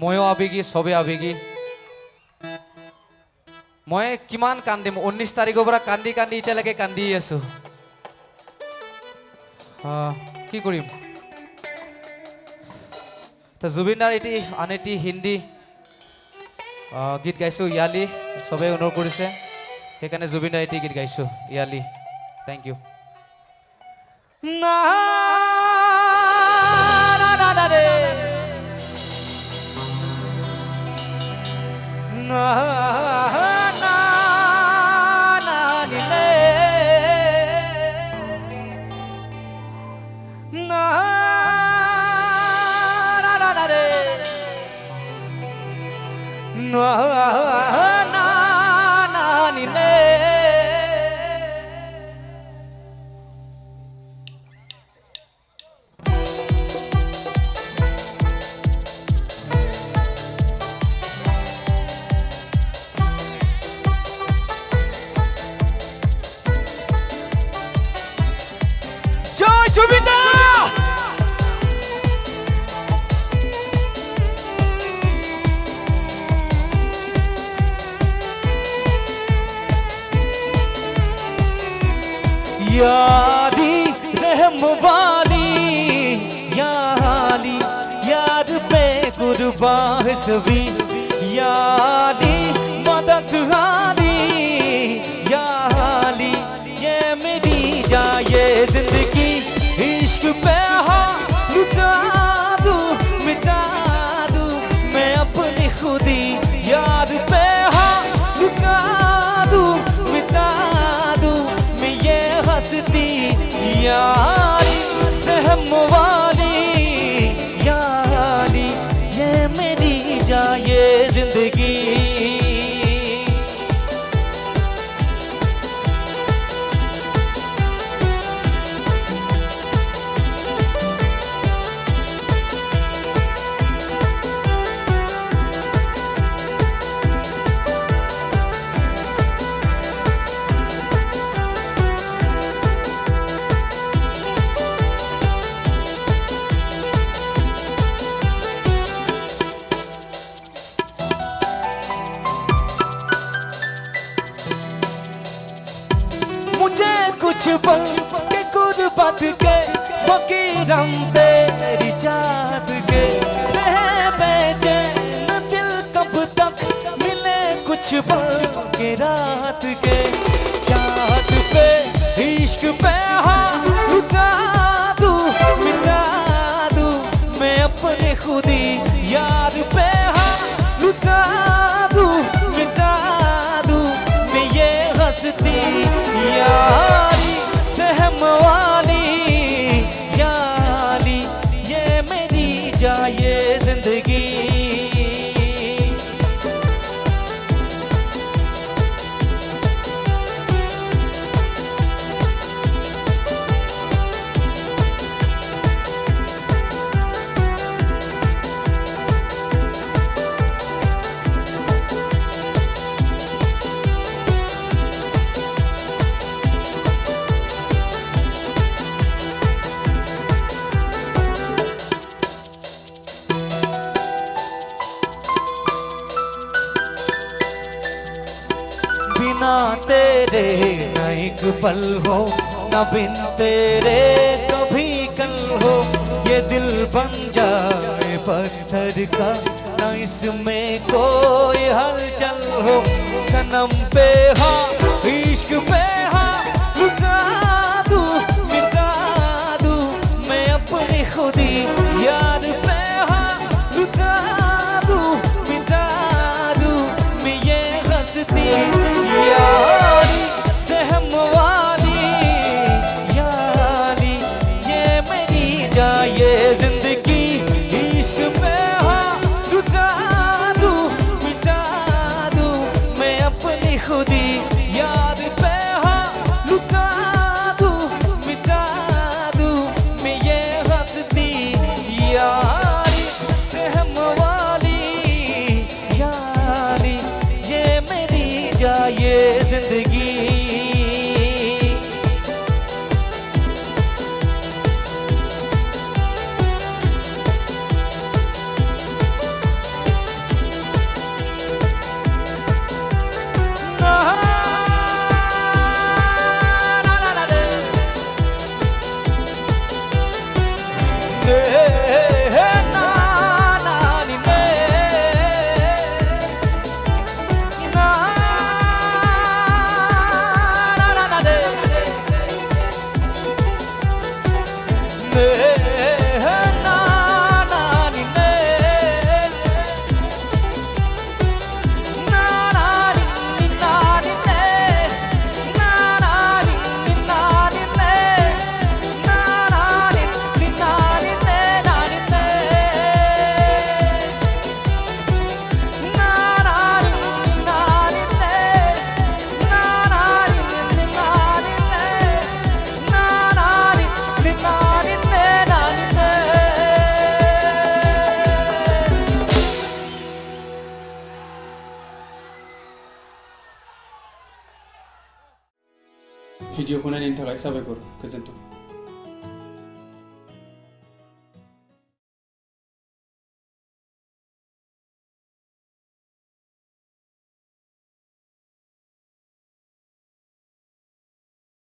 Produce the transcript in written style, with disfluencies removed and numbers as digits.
ময়ো আবেগী, সবে আবেগী। মই কিমান কান্দিম, 19 তাৰিখৰ পৰা কান্দি কান্দি এতিয়ালৈকে কান্দি আছো। কি কৰিম? তো জুবিনদাৰ এটি আন এটি হিন্দী গীত গাইছো, ইয়ালি। সবে অনুৰোধ কৰিছে, সেইকাৰণে জুবিনদাৰ এটি গীত গাইছো, ইয়ালি। Thank you. না না না না রে না না না রে না না না রে না না না রে। यारी रहम वाली याली, याद पे कुर्बान सभी याली, मदद हाली याली, ये मेरी जाए जिंदगी इश्क पे हाँ लुटा दूँ मिटा दूँ मैं अपनी खुदी याद पे हाँ लुटा दूँ मिटा दूँ मैं ये हंसती यारी रहम वाली यारी, ये मेरी जाए जिंदगी। मुझे कुछ पल के गुर्बत के फकीरम तेरी चाहत के रहे बेचैन दिल कब तक मिले कुछ पल के रात के चाहत पे इश्क पे हाँ लुटा दूँ मिटा दूँ मैं अपने खुदी यार पे हाँ लुटा दूँ मिटा दूँ मैं ये हंसती यारी रहम वाली याली, ये मेरी जाए जिंदगी। बिना तेरे न एक पल हो, न बिन तेरे कभी कल हो, ये दिल बन जाए पत्थर का न इसमें कोई हलचल हो। सनम पे हाँ इश्क पे हाँ लुटा दूँ मिटा दूँ मैं अपनी खुदी यार पे हाँ लुटा दूँ मिटा दूँ मैं ये हंसती यारी रहम वाली यारी, ये मेरी जाए जिंदगी इश्क पे हाँ लुटा दूँ मिटा दूँ मैं अपनी खुदी याद पे हाँ लुटा दूँ मिटा भिडिअखौ नायनायनि थाखाय साबायखर गोजोन्थों।